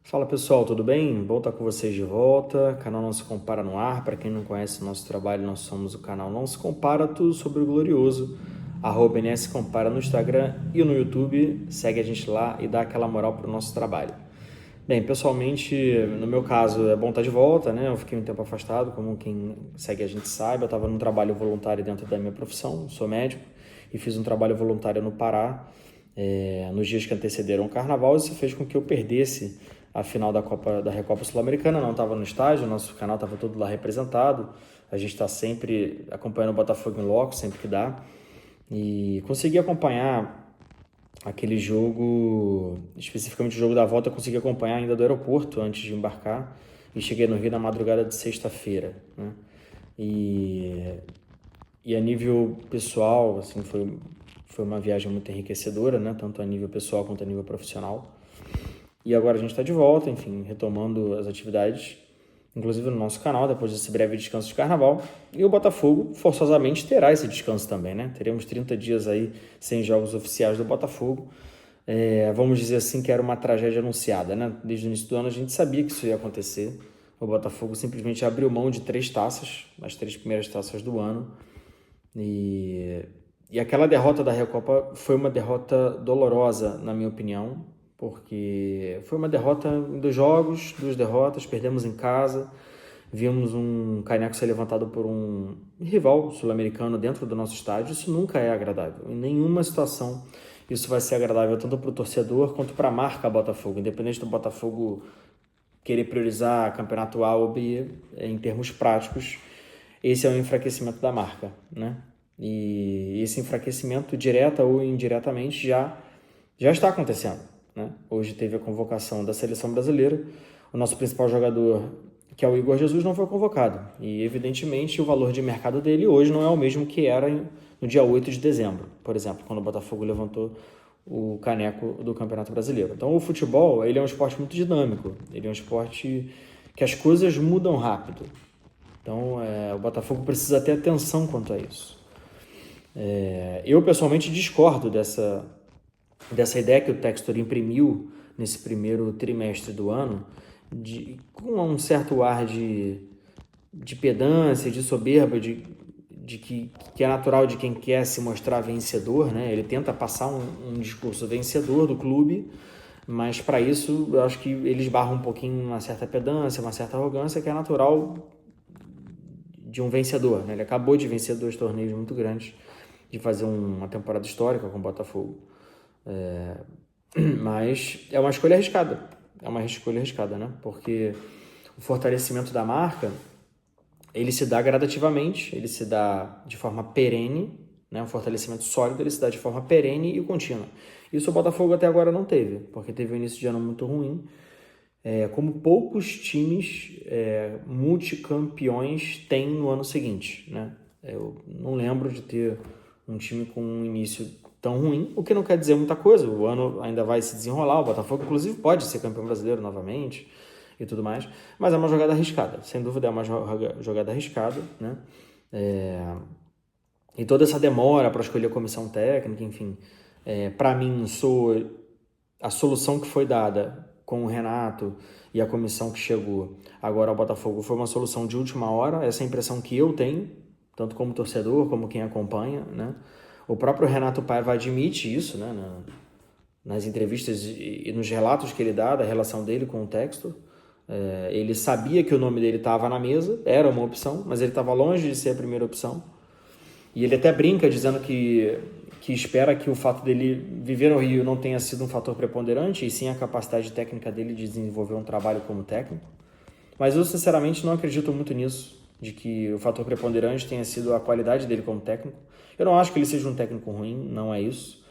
Fala pessoal, tudo bem? Bom estar com vocês de volta. Canal Não Se Compara no ar. Para quem não conhece o nosso trabalho, nós somos o canal Não Se Compara, tudo sobre o glorioso. @NS Compara no Instagram e no YouTube. Segue a gente lá e dá aquela moral para o nosso trabalho. Bem, pessoalmente, no meu caso, é bom estar de volta, né? Eu fiquei um tempo afastado, como quem segue a gente sabe. Eu estava num trabalho voluntário dentro da minha profissão, sou médico, e fiz um trabalho voluntário no Pará, nos dias que antecederam o Carnaval. Isso fez com que eu perdesse a final da Recopa Sul-Americana. Não estava no estádio, nosso canal estava todo lá representado. A gente está sempre acompanhando o Botafogo em loco, sempre que dá. E consegui acompanhar aquele jogo, especificamente o jogo da volta, eu consegui acompanhar ainda do aeroporto antes de embarcar e cheguei no Rio na madrugada de sexta-feira, né? E, e a nível pessoal, assim, foi uma viagem muito enriquecedora, né? Tanto a nível pessoal quanto a nível profissional. E agora a gente está de volta, enfim, retomando as atividades, inclusive no nosso canal, depois desse breve descanso de carnaval. E o Botafogo forçosamente terá esse descanso também, né? Teremos 30 dias aí sem jogos oficiais do Botafogo. Vamos dizer assim que era uma tragédia anunciada, né? Desde o início do ano a gente sabia que isso ia acontecer. O Botafogo simplesmente abriu mão de 3 taças, as 3 primeiras taças do ano. E aquela derrota da Recopa foi uma derrota dolorosa, na minha opinião, porque foi uma derrota em 2 jogos, 2 derrotas, perdemos em casa, vimos um caneco ser levantado por um rival sul-americano dentro do nosso estádio. Isso nunca é agradável, em nenhuma situação isso vai ser agradável, tanto para o torcedor quanto para a marca Botafogo, independente do Botafogo querer priorizar campeonato A ou B, em termos práticos, esse é o enfraquecimento da marca, né? E esse enfraquecimento, direta ou indiretamente, já está acontecendo, né? Hoje teve a convocação da seleção brasileira, o nosso principal jogador, que é o Igor Jesus, não foi convocado. E, evidentemente, o valor de mercado dele hoje não é o mesmo que era no dia 8 de dezembro, por exemplo, quando o Botafogo levantou o caneco do Campeonato Brasileiro. Então, o futebol, ele é um esporte muito dinâmico, ele é um esporte que as coisas mudam rápido. Então, o Botafogo precisa ter atenção quanto a isso. Eu, pessoalmente, discordo dessa ideia que o Textor imprimiu nesse primeiro trimestre do ano, com um certo ar de pedância, de soberba, de que é natural de quem quer se mostrar vencedor, né? Ele tenta passar um discurso vencedor do clube, mas para isso eu acho que ele esbarra um pouquinho uma certa pedância, uma certa arrogância que é natural de um vencedor, né? Ele acabou de vencer 2 torneios muito grandes, de fazer uma temporada histórica com o Botafogo. Mas é uma escolha arriscada. É uma escolha arriscada, né? Porque o fortalecimento da marca, ele se dá gradativamente, ele se dá de forma perene, né? Um fortalecimento sólido, ele se dá de forma perene e contínua. Isso o Botafogo até agora não teve, porque teve um início de ano muito ruim, como poucos times multicampeões têm no ano seguinte, né? Eu não lembro de ter um time com um início tão ruim, o que não quer dizer muita coisa. O ano ainda vai se desenrolar, o Botafogo inclusive pode ser campeão brasileiro novamente e tudo mais, mas é uma jogada arriscada, sem dúvida é uma jogada arriscada, né? E toda essa demora para escolher a comissão técnica, enfim, para mim, a solução que foi dada com o Renato e a comissão que chegou agora ao Botafogo foi uma solução de última hora, essa é a impressão que eu tenho, tanto como torcedor, como quem acompanha, né? O próprio Renato Paiva admite isso, né? Nas entrevistas e nos relatos que ele dá da relação dele com o Textor. Ele sabia que o nome dele estava na mesa, era uma opção, mas ele estava longe de ser a primeira opção. E ele até brinca dizendo que espera que o fato dele viver no Rio não tenha sido um fator preponderante, e sim a capacidade técnica dele de desenvolver um trabalho como técnico. Mas eu, sinceramente, não acredito muito nisso, de que o fator preponderante tenha sido a qualidade dele como técnico. Eu não acho que ele seja um técnico ruim, não é isso.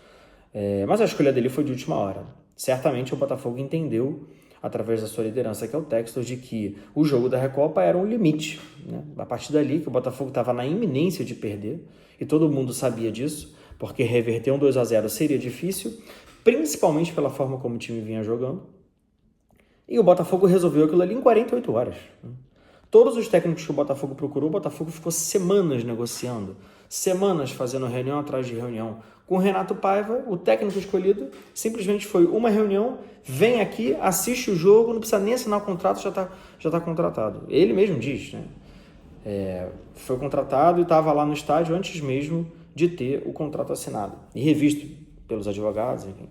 Mas a escolha dele foi de última hora. Certamente o Botafogo entendeu, através da sua liderança, que é o Textor, de que o jogo da Recopa era um limite, né? A partir dali que o Botafogo estava na iminência de perder, e todo mundo sabia disso, porque reverter um 2-0 seria difícil, principalmente pela forma como o time vinha jogando. E o Botafogo resolveu aquilo ali em 48 horas. Todos os técnicos que o Botafogo procurou, o Botafogo ficou semanas negociando, semanas fazendo reunião atrás de reunião com o Renato Paiva, o técnico escolhido, simplesmente foi uma reunião, vem aqui, assiste o jogo, não precisa nem assinar o contrato, já tá contratado. Ele mesmo diz, né? Foi contratado e estava lá no estádio antes mesmo de ter o contrato assinado e revisto pelos advogados, enfim.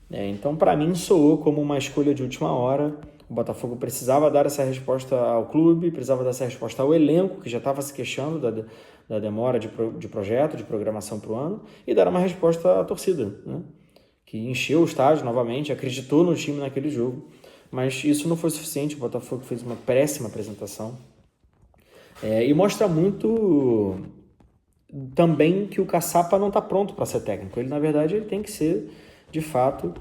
Então, para mim, soou como uma escolha de última hora. O Botafogo precisava dar essa resposta ao clube, precisava dar essa resposta ao elenco, que já estava se queixando da demora de projeto, de programação para o ano, e dar uma resposta à torcida, né? Que encheu o estádio novamente, acreditou no time naquele jogo, mas isso não foi suficiente. O Botafogo fez uma péssima apresentação, e mostra muito também que o Caçapa não está pronto para ser técnico. Ele, na verdade, ele tem que ser, de fato,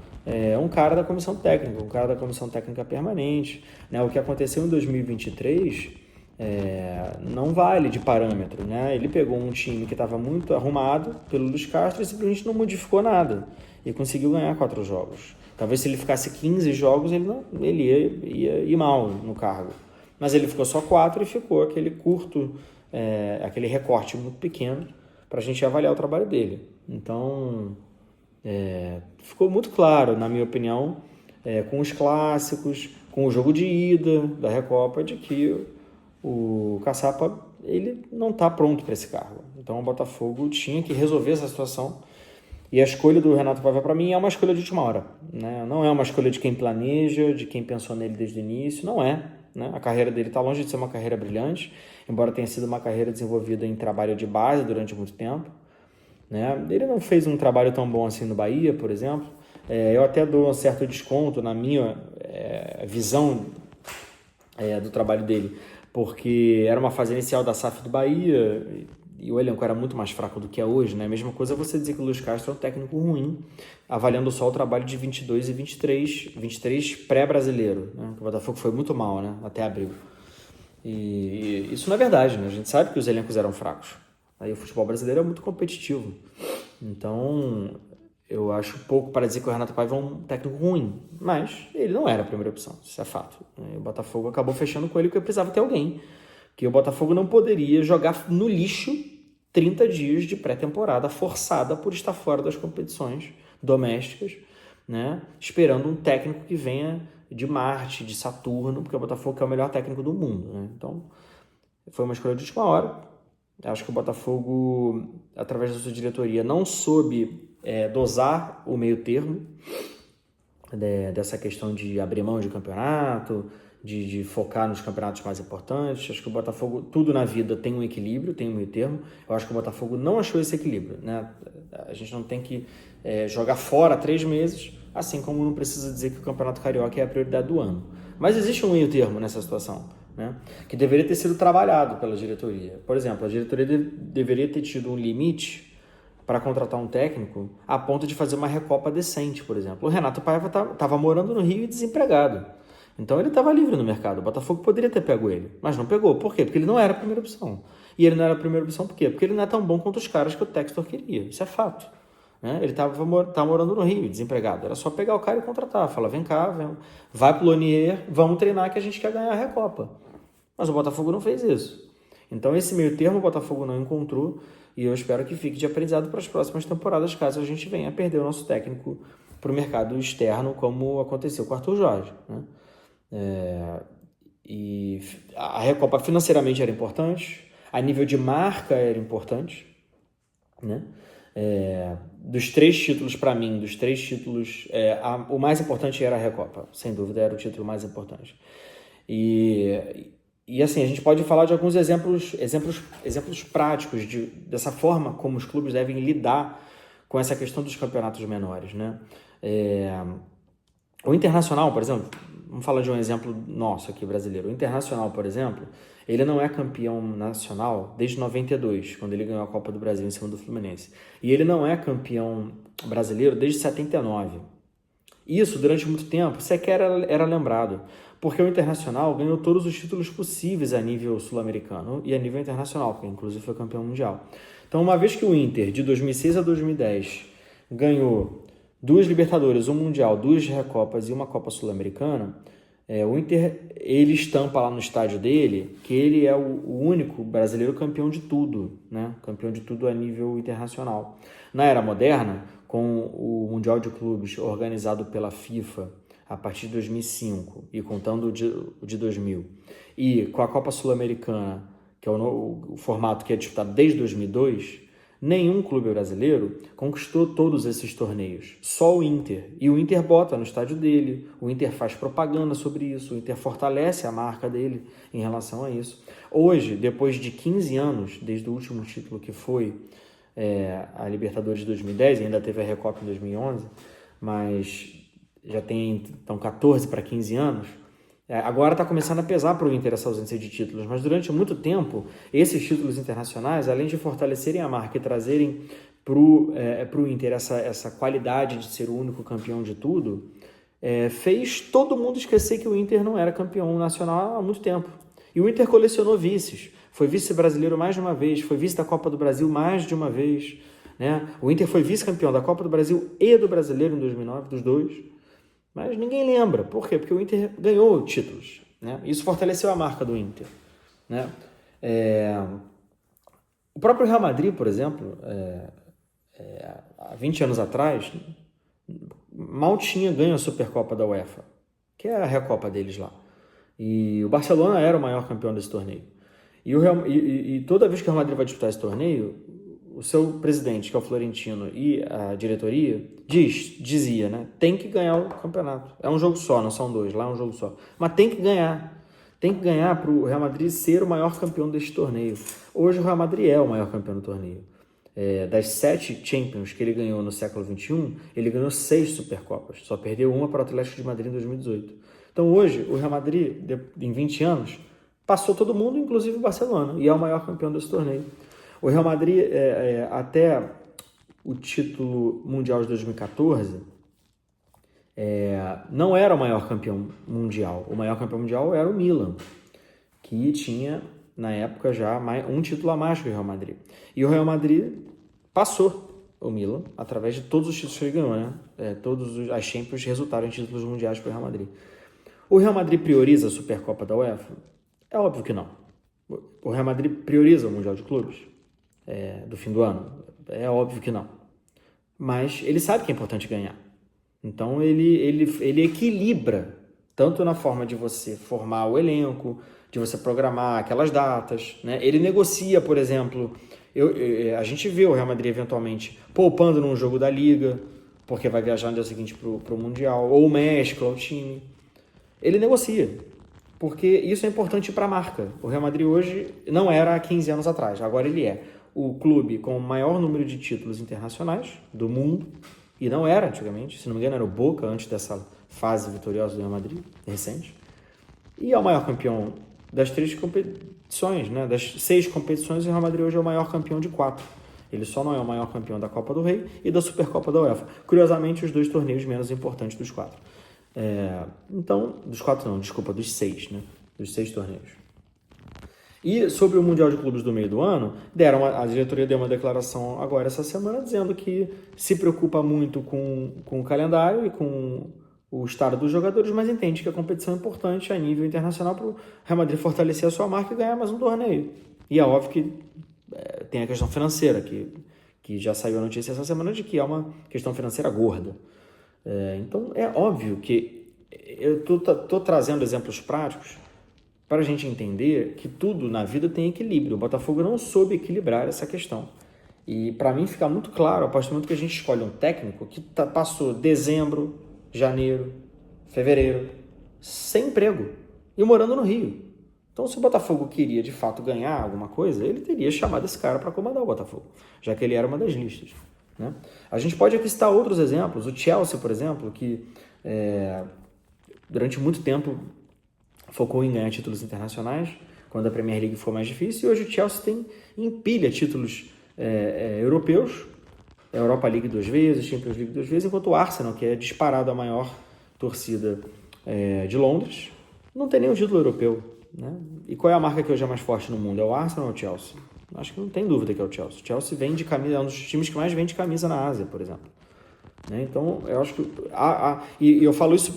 um cara da comissão técnica, um cara da comissão técnica permanente, né? O que aconteceu em 2023 não vale de parâmetro, né? Ele pegou um time que estava muito arrumado pelo Luiz Castro e simplesmente não modificou nada e conseguiu ganhar 4 jogos. Talvez se ele ficasse 15 jogos, ele ia ir mal no cargo. Mas ele ficou só 4 e ficou aquele curto, aquele recorte muito pequeno para a gente avaliar o trabalho dele. Então, ficou muito claro, na minha opinião, com os clássicos, com o jogo de ida da Recopa, de que o Caçapa ele não está pronto para esse cargo. Então o Botafogo tinha que resolver essa situação. E a escolha do Renato Paiva, para mim, é uma escolha de última hora, né? Não é uma escolha de quem planeja, de quem pensou nele desde o início, não é, né? A carreira dele está longe de ser uma carreira brilhante, embora tenha sido uma carreira desenvolvida em trabalho de base durante muito tempo, né? Ele não fez um trabalho tão bom assim no Bahia, por exemplo. Eu até dou um certo desconto na minha visão do trabalho dele, porque era uma fase inicial da SAF do Bahia e o elenco era muito mais fraco do que é hoje, né? A mesma coisa é você dizer que o Luiz Castro é um técnico ruim, avaliando só o trabalho de 22 e 23 pré-brasileiro, né? O Botafogo foi muito mal, né? Até abril. E isso não é verdade, né? A gente sabe que os elencos eram fracos. Aí o futebol brasileiro é muito competitivo. Então, eu acho pouco para dizer que o Renato Paiva é um técnico ruim, mas ele não era a primeira opção, isso é fato. O Botafogo acabou fechando com ele porque precisava ter alguém, que o Botafogo não poderia jogar no lixo 30 dias de pré-temporada forçada por estar fora das competições domésticas, né? Esperando um técnico que venha de Marte, de Saturno, porque o Botafogo é o melhor técnico do mundo, né? Então, foi uma escolha de última hora. Acho que o Botafogo, através da sua diretoria, não soube dosar o meio termo dessa questão de abrir mão de campeonato, de focar nos campeonatos mais importantes. Acho que o Botafogo, tudo na vida tem um equilíbrio, tem um meio termo. Eu acho que o Botafogo não achou esse equilíbrio, né? A gente não tem que jogar fora 3 meses, assim como não precisa dizer que o Campeonato Carioca é a prioridade do ano. Mas existe um meio termo nessa situação, né? Que deveria ter sido trabalhado pela diretoria. Por exemplo, a diretoria deveria ter tido um limite para contratar um técnico a ponto de fazer uma recopa decente, por exemplo. O Renato Paiva estava morando no Rio e desempregado. Então ele estava livre no mercado. O Botafogo poderia ter pego ele, mas não pegou. Por quê? Porque ele não era a primeira opção. E ele não era a primeira opção por quê? Porque ele não é tão bom quanto os caras que o Textor queria. Isso é fato, né? Ele estava morando no Rio, desempregado. Era só pegar o cara e contratar. Falar, vem cá, vai pro Lonier, vamos treinar que a gente quer ganhar a Recopa. Mas o Botafogo não fez isso. Então esse meio termo o Botafogo não encontrou e eu espero que fique de aprendizado para as próximas temporadas, caso a gente venha a perder o nosso técnico para o mercado externo, como aconteceu com o Arthur Jorge, né? E a Recopa financeiramente era importante, a nível de marca era importante, né? Dos 3 títulos, para mim, o mais importante era a Recopa, sem dúvida era o título mais importante. E assim, a gente pode falar de alguns exemplos práticos dessa forma como os clubes devem lidar com essa questão dos campeonatos menores, né? O Internacional, por exemplo, vamos falar de um exemplo nosso aqui brasileiro. O Internacional, por exemplo, ele não é campeão nacional desde 92, quando ele ganhou a Copa do Brasil em cima do Fluminense. E ele não é campeão brasileiro desde 79. Isso, durante muito tempo, sequer era lembrado, porque o Internacional ganhou todos os títulos possíveis a nível sul-americano e a nível internacional, porque inclusive foi campeão mundial. Então, uma vez que o Inter, de 2006 a 2010, ganhou 2 Libertadores, um Mundial, 2 Recopas e uma Copa Sul-Americana, O Inter, ele estampa lá no estádio dele que ele é o único brasileiro campeão de tudo, né? Campeão de tudo a nível internacional. Na era moderna, com o Mundial de Clubes organizado pela FIFA a partir de 2005 e contando o de 2000, e com a Copa Sul-Americana, que é o formato que é disputado desde 2002, nenhum clube brasileiro conquistou todos esses torneios, só o Inter. E o Inter bota no estádio dele, o Inter faz propaganda sobre isso, o Inter fortalece a marca dele em relação a isso. Hoje, depois de 15 anos, desde o último título que foi a Libertadores de 2010, ainda teve a Recopa em 2011, mas já tem então 14 para 15 anos, agora está começando a pesar para o Inter essa ausência de títulos, mas durante muito tempo, esses títulos internacionais, além de fortalecerem a marca e trazerem para o Inter essa qualidade de ser o único campeão de tudo, fez todo mundo esquecer que o Inter não era campeão nacional há muito tempo. E o Inter colecionou vices, foi vice-brasileiro mais de uma vez, foi vice da Copa do Brasil mais de uma vez, né? O Inter foi vice-campeão da Copa do Brasil e do Brasileiro em 2009, dos dois. Mas ninguém lembra. Por quê? Porque o Inter ganhou títulos, né? Isso fortaleceu a marca do Inter, né? O próprio Real Madrid, por exemplo, há 20 anos atrás, mal tinha ganho a Supercopa da UEFA, que é a Recopa deles lá. E o Barcelona era o maior campeão desse torneio. E toda vez que o Real Madrid vai disputar esse torneio, o seu presidente, que é o Florentino, e a diretoria dizia, né? Tem que ganhar o campeonato. É um jogo só, não são dois, lá é um jogo só. Mas tem que ganhar. Tem que ganhar para o Real Madrid ser o maior campeão deste torneio. Hoje o Real Madrid é o maior campeão do torneio. Das 7 Champions que ele ganhou no século XXI, ele ganhou 6 Supercopas. Só perdeu uma para o Atlético de Madrid em 2018. Então hoje, o Real Madrid, em 20 anos, passou todo mundo, inclusive o Barcelona, e é o maior campeão desse torneio. O Real Madrid, até o título mundial de 2014, não era o maior campeão mundial. O maior campeão mundial era o Milan, que tinha, na época, já um título a mais que o Real Madrid. E o Real Madrid passou o Milan através de todos os títulos que ele ganhou, né? Todos as Champions resultaram em títulos mundiais para o Real Madrid. O Real Madrid prioriza a Supercopa da UEFA? É óbvio que não. O Real Madrid prioriza o Mundial de Clubes do fim do ano? É óbvio que não. Mas ele sabe que é importante ganhar. Então ele equilibra, tanto na forma de você formar o elenco, de você programar aquelas datas, né? Ele negocia, por exemplo, a gente vê o Real Madrid eventualmente poupando num jogo da Liga, porque vai viajar no dia seguinte para o Mundial, ou mescla o time. Ele negocia, porque isso é importante para a marca. O Real Madrid hoje não era há 15 anos atrás, agora ele é o clube com o maior número de títulos internacionais do mundo, e não era antigamente, se não me engano era o Boca antes dessa fase vitoriosa do Real Madrid, recente, e é o maior campeão das 3 competições, né? Das 6 competições, o Real Madrid hoje é o maior campeão de 4. Ele só não é o maior campeão da Copa do Rei e da Supercopa da UEFA. Curiosamente, os 2 torneios menos importantes dos 4. Então, dos 4 não, desculpa, dos 6, né? Dos 6 torneios. E sobre o Mundial de Clubes do meio do ano, a diretoria deu uma declaração agora essa semana dizendo que se preocupa muito com o calendário e com o estado dos jogadores, mas entende que a competição é importante a nível internacional para o Real Madrid fortalecer a sua marca e ganhar mais um torneio. E é óbvio que tem a questão financeira, que já saiu a notícia essa semana de que é uma questão financeira gorda. Então é óbvio que eu estou trazendo exemplos práticos para a gente entender que tudo na vida tem equilíbrio. O Botafogo não soube equilibrar essa questão. E para mim fica muito claro, a partir do momento que a gente escolhe um técnico que passou dezembro, janeiro, fevereiro, sem emprego e morando no Rio. Então, se o Botafogo queria de fato ganhar alguma coisa, ele teria chamado esse cara para comandar o Botafogo, já que ele era uma das listas, né? A gente pode aqui citar outros exemplos. O Chelsea, por exemplo, que durante muito tempo focou em ganhar títulos internacionais, quando a Premier League foi mais difícil, e hoje o Chelsea empilha títulos europeus, Europa League 2 vezes, Champions League 2 vezes, enquanto o Arsenal, que é disparado a maior torcida de Londres, não tem nenhum título europeu, né? E qual é a marca que hoje é mais forte no mundo? É o Arsenal ou o Chelsea? Acho que não tem dúvida que é o Chelsea. O Chelsea vende camisa, é um dos times que mais vende camisa na Ásia, por exemplo. Né? Então, eu acho que... E eu falo isso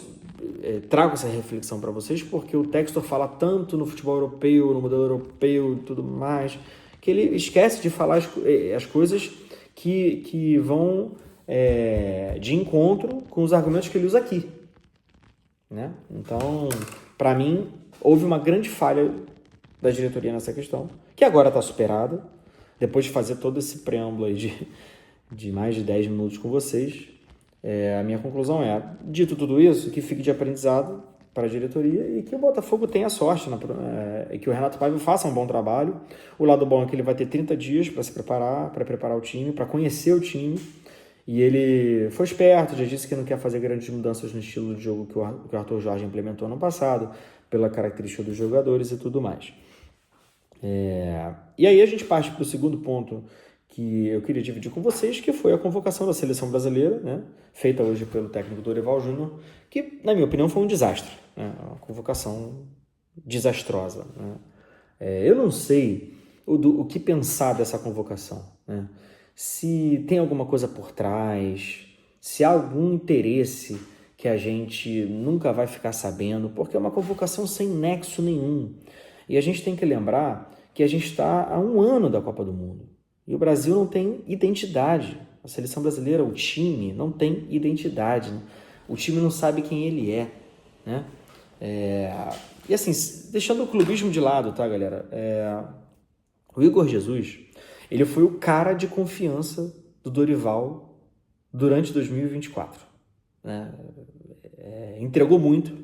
trago essa reflexão para vocês porque o Textor fala tanto no futebol europeu, no modelo europeu e tudo mais, que ele esquece de falar as coisas que vão de encontro com os argumentos que ele usa aqui, né? Então, para mim, houve uma grande falha da diretoria nessa questão, que agora está superada, depois de fazer todo esse preâmbulo aí de mais de 10 minutos com vocês. A minha conclusão dito tudo isso, que fique de aprendizado para a diretoria e que o Botafogo tenha sorte, e que o Renato Paiva faça um bom trabalho. O lado bom é que ele vai ter 30 dias para se preparar, para preparar o time, para conhecer o time, e ele foi esperto, já disse que não quer fazer grandes mudanças no estilo de jogo que o Arthur Jorge implementou no passado, pela característica dos jogadores e tudo mais. E aí a gente parte para o segundo ponto que eu queria dividir com vocês, que foi a convocação da seleção brasileira, né, feita hoje pelo técnico Dorival Júnior, que, na minha opinião, foi um desastre, né, uma convocação desastrosa, né. Eu não sei o que pensar dessa convocação, né, se tem alguma coisa por trás, se há algum interesse que a gente nunca vai ficar sabendo, porque é uma convocação sem nexo nenhum. E a gente tem que lembrar que a gente está há um ano da Copa do Mundo. E o Brasil não tem identidade. A seleção brasileira, o time, não tem identidade, né? O time não sabe quem ele é, né? E assim, deixando o clubismo de lado, tá, galera? O Igor Jesus, ele foi o cara de confiança do Dorival durante 2024. Né? Entregou muito,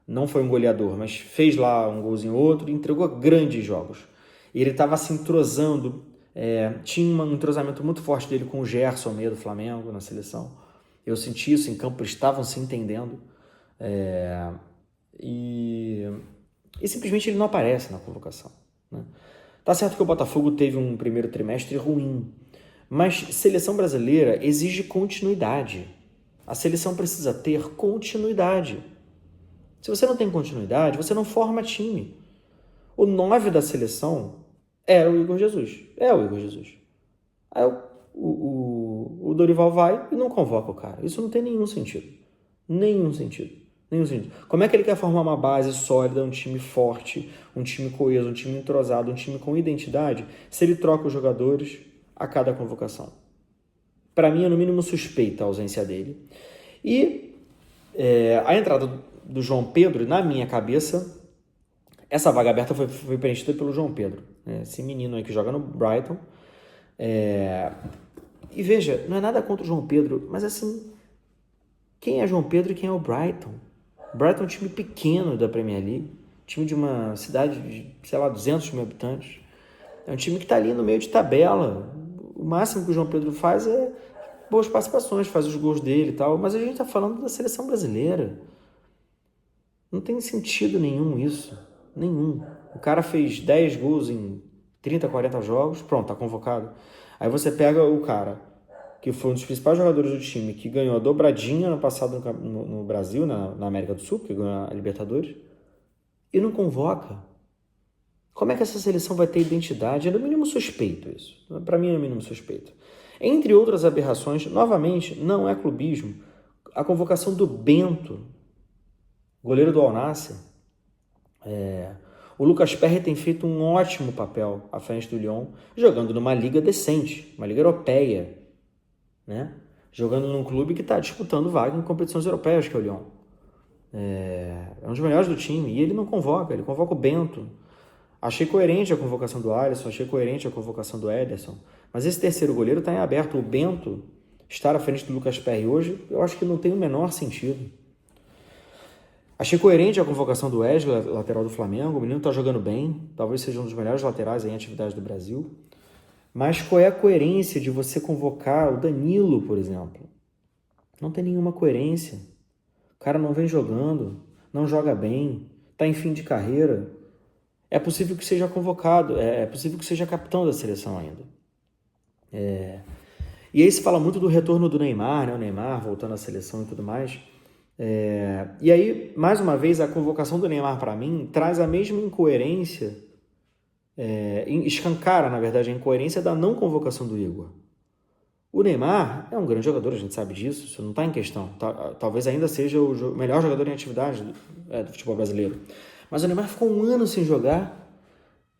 não foi um goleador, mas fez lá um golzinho ou outro, entregou grandes jogos. E ele estava se entrosando, tinha um entrosamento muito forte dele com o Gerson meio do Flamengo na seleção. Eu senti isso em campo, eles estavam se entendendo. E simplesmente ele não aparece na convocação, né? Tá certo que o Botafogo teve um primeiro trimestre ruim, mas seleção brasileira exige continuidade. A seleção precisa ter continuidade. Se você não tem continuidade, você não forma time. O 9 da seleção era o Igor Jesus. É o Igor Jesus. Aí o Dorival vai e não convoca o cara. Isso não tem nenhum sentido. Nenhum sentido. Como é que ele quer formar uma base sólida, um time forte, um time coeso, um time entrosado, um time com identidade, se ele troca os jogadores a cada convocação? Para mim é no mínimo suspeita a ausência dele. E a entrada do João Pedro, na minha cabeça, essa vaga aberta foi preenchida pelo João Pedro, né? Esse menino aí que joga no Brighton. E veja, não é nada contra o João Pedro, mas assim, quem é João Pedro e quem é o Brighton? O Brighton é um time pequeno da Premier League, time de uma cidade de, 200 mil habitantes. É um time que está ali no meio de tabela. O máximo que o João Pedro faz é boas participações, faz os gols dele e tal, mas a gente está falando da seleção brasileira. Não tem sentido nenhum isso. Nenhum. O cara fez 10 gols em 30, 40 jogos, pronto, tá convocado. Aí você pega o cara que foi um dos principais jogadores do time, que ganhou a dobradinha no passado no Brasil, na América do Sul, que ganhou a Libertadores, e não convoca. Como é que essa seleção vai ter identidade? É no mínimo suspeito isso. Para mim é no mínimo suspeito. Entre outras aberrações, novamente, não é clubismo, a convocação do Bento, goleiro do Al Nassr. O Lucas Perry tem feito um ótimo papel à frente do Lyon, jogando numa liga decente, uma liga europeia, né? Jogando num clube que está disputando vaga em competições europeias, que é o Lyon. É um dos melhores do time, e ele não convoca, ele convoca o Bento. Achei coerente a convocação do Alisson, achei coerente a convocação do Ederson, mas esse terceiro goleiro está em aberto. O Bento estar à frente do Lucas Perry hoje, eu acho que não tem o menor sentido. Achei coerente a convocação do Wesley, lateral do Flamengo. O menino está jogando bem, talvez seja um dos melhores laterais em atividade do Brasil. Mas qual é a coerência de você convocar o Danilo, por exemplo? Não tem nenhuma coerência. O cara não vem jogando, não joga bem, está em fim de carreira. É possível que seja convocado, é possível que seja capitão da seleção ainda. E aí se fala muito do retorno do Neymar, né? O Neymar voltando à seleção e tudo mais. E aí, mais uma vez, a convocação do Neymar, para mim, traz a mesma incoerência, escancara, na verdade, a incoerência da não convocação do Igor. O Neymar é um grande jogador, a gente sabe disso, isso não está em questão. Talvez ainda seja o melhor jogador em atividade do futebol brasileiro. Mas o Neymar ficou um ano sem jogar,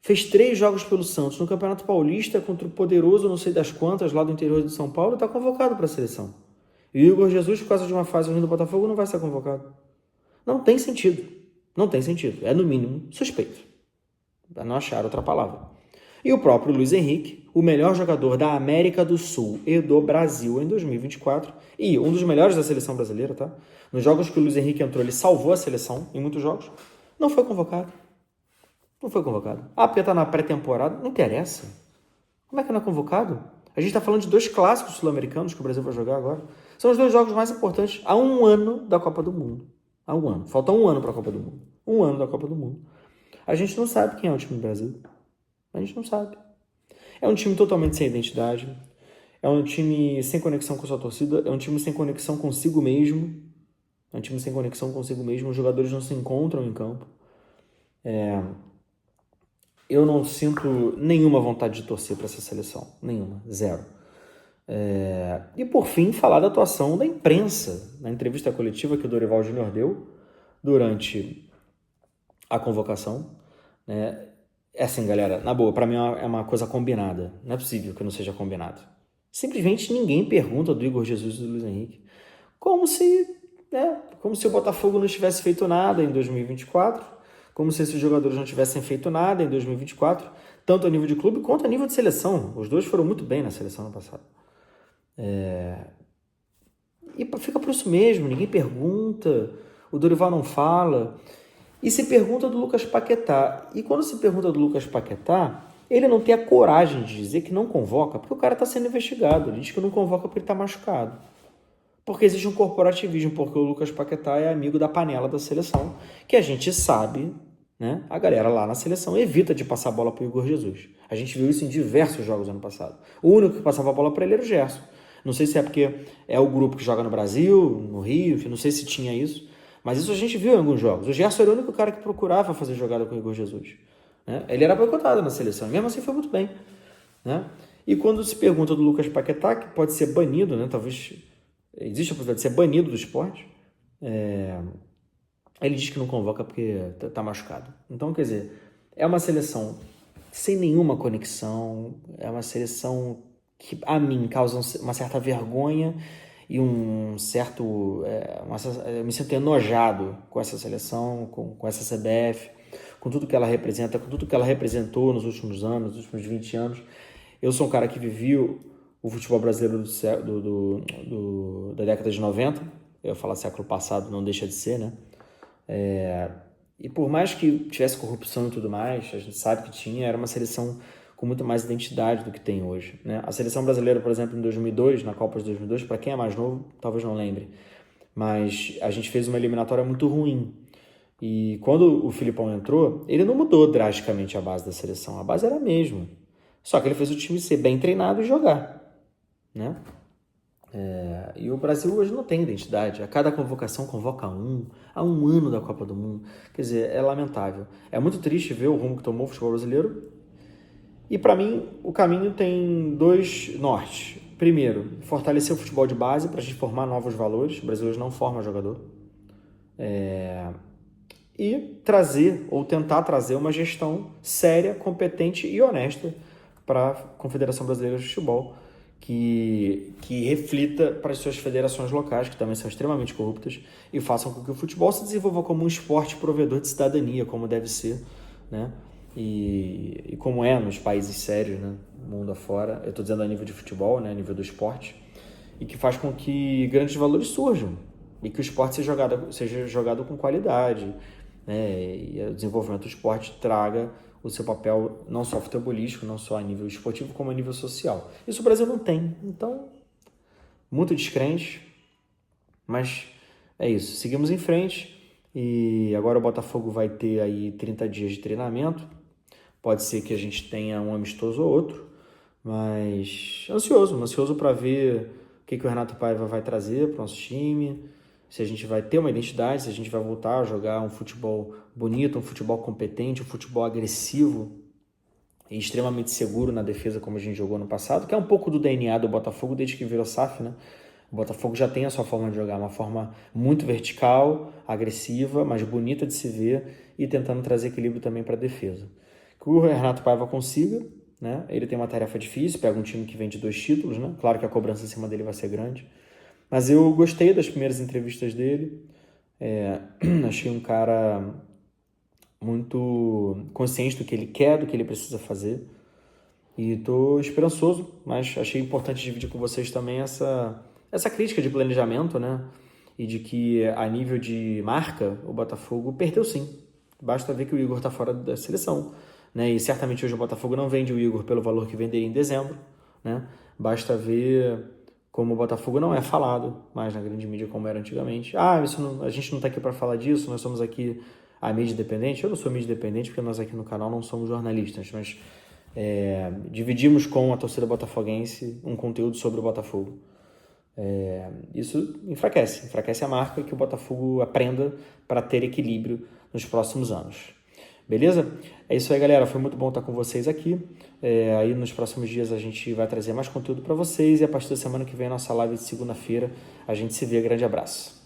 fez 3 jogos pelo Santos no Campeonato Paulista contra o poderoso não sei das quantas lá do interior de São Paulo e está convocado para a seleção. E o Igor Jesus, por causa de uma fase ruim do Botafogo, não vai ser convocado. Não tem sentido. Não tem sentido. É, no mínimo, suspeito. Para não achar outra palavra. E o próprio Luiz Henrique, o melhor jogador da América do Sul e do Brasil em 2024, e um dos melhores da seleção brasileira, tá? Nos jogos que o Luiz Henrique entrou, ele salvou a seleção em muitos jogos, não foi convocado. Não foi convocado. Ah, porque tá na pré-temporada? Não interessa. Como é que não é convocado? A gente está falando de 2 clássicos sul-americanos que o Brasil vai jogar agora. São os 2 jogos mais importantes há um ano da Copa do Mundo. Há um ano. Falta um ano para a Copa do Mundo. Um ano da Copa do Mundo. A gente não sabe quem é o time do Brasil. A gente não sabe. É um time totalmente sem identidade. É um time sem conexão com sua torcida. É um time sem conexão consigo mesmo. É um time sem conexão consigo mesmo. Os jogadores não se encontram em campo. Eu não sinto nenhuma vontade de torcer para essa seleção. Nenhuma. Zero. E por fim, falar da atuação da imprensa na entrevista coletiva que o Dorival Júnior deu durante a convocação. É assim, galera, na boa, para mim é uma coisa combinada. Não é possível que não seja combinado. Simplesmente ninguém pergunta do Igor Jesus e do Luiz Henrique. Como se o Botafogo não tivesse feito nada em 2024, como se esses jogadores não tivessem feito nada em 2024, tanto a nível de clube quanto a nível de seleção. Os 2 foram muito bem na seleção ano passado. E fica por isso mesmo, ninguém pergunta, o Dorival não fala. E se pergunta do Lucas Paquetá. E quando se pergunta do Lucas Paquetá, ele não tem a coragem de dizer que não convoca, porque o cara está sendo investigado. Ele diz que não convoca porque ele está machucado. Porque existe um corporativismo, porque o Lucas Paquetá é amigo da panela da seleção, que a gente sabe, né? A galera lá na seleção evita de passar a bola para o Igor Jesus. A gente viu isso em diversos jogos ano passado. O único que passava a bola para ele era o Gerson. Não sei se é porque é o grupo que joga no Brasil, no Rio, não sei se tinha isso. Mas isso a gente viu em alguns jogos. O Gerson era o único cara que procurava fazer jogada com o Igor Jesus. Né? Ele era boicotado na seleção, mesmo assim foi muito bem. Né? E quando se pergunta do Lucas Paquetá, que pode ser banido, né? Talvez existe a possibilidade de ser banido do esporte, ele diz que não convoca porque está machucado. Então, quer dizer, é uma seleção sem nenhuma conexão, é uma seleção que, a mim, causa uma certa vergonha e um certo... eu me sinto enojado com essa seleção, com essa CBF, com tudo que ela representa, com tudo que ela representou nos últimos anos, nos últimos 20 anos. Eu sou um cara que viveu o futebol brasileiro da década de 90, eu ia falar século passado, não deixa de ser, né? E por mais que tivesse corrupção e tudo mais, a gente sabe que tinha, era uma seleção com muito mais identidade do que tem hoje, né? A seleção brasileira, por exemplo, em 2002, na Copa de 2002, para quem é mais novo, talvez não lembre, mas a gente fez uma eliminatória muito ruim. E quando o Filipão entrou, ele não mudou drasticamente a base da seleção, a base era a mesma. Só que ele fez o time ser bem treinado e jogar, né? E o Brasil hoje não tem identidade. A cada convocação convoca há um ano da Copa do Mundo. Quer dizer, é lamentável. É muito triste ver o rumo que tomou o futebol brasileiro. E para mim, o caminho tem 2 nortes. Primeiro, fortalecer o futebol de base para a gente formar novos valores. O Brasil hoje não forma jogador. E trazer, ou tentar trazer, uma gestão séria, competente e honesta para a Confederação Brasileira de Futebol, que reflita para as suas federações locais, que também são extremamente corruptas, e façam com que o futebol se desenvolva como um esporte provedor de cidadania, como deve ser, né? E como é nos países sérios, né? Mundo afora. Eu estou dizendo a nível de futebol, né? A nível do esporte, e que faz com que grandes valores surjam, e que o esporte seja jogado com qualidade, né? E o desenvolvimento do esporte traga o seu papel não só futebolístico, não só a nível esportivo, como a nível social. Isso o Brasil não tem. Então, muito descrente, mas é isso. Seguimos em frente e agora o Botafogo vai ter aí 30 dias de treinamento. Pode ser que a gente tenha um amistoso ou outro, mas ansioso para ver o que o Renato Paiva vai trazer para o nosso time, se a gente vai ter uma identidade, se a gente vai voltar a jogar um futebol bonito, um futebol competente, um futebol agressivo e extremamente seguro na defesa, como a gente jogou no passado, que é um pouco do DNA do Botafogo desde que virou SAF, né? O Botafogo já tem a sua forma de jogar, uma forma muito vertical, agressiva, mas bonita de se ver e tentando trazer equilíbrio também para a defesa. Que o Renato Paiva consiga, né? Ele tem uma tarefa difícil, pega um time que vem de 2 títulos, né? Claro que a cobrança em cima dele vai ser grande, mas eu gostei das primeiras entrevistas dele, achei um cara muito consciente do que ele quer, do que ele precisa fazer, e estou esperançoso, mas achei importante dividir com vocês também essa crítica de planejamento, né? E de que a nível de marca, o Botafogo perdeu sim. Basta ver que o Igor está fora da seleção, né? E certamente hoje o Botafogo não vende o Igor pelo valor que venderia em dezembro, né? Basta ver como o Botafogo não é falado mais na grande mídia como era antigamente. A gente não está aqui para falar disso, nós somos aqui a mídia independente. Eu não sou mídia independente porque nós aqui no canal não somos jornalistas, mas dividimos com a torcida botafoguense um conteúdo sobre o Botafogo. Isso enfraquece a marca e que o Botafogo aprenda para ter equilíbrio nos próximos anos. Beleza? É isso aí, galera. Foi muito bom estar com vocês aqui. Aí nos próximos dias a gente vai trazer mais conteúdo para vocês e a partir da semana que vem, a nossa live de segunda-feira, a gente se vê. Grande abraço.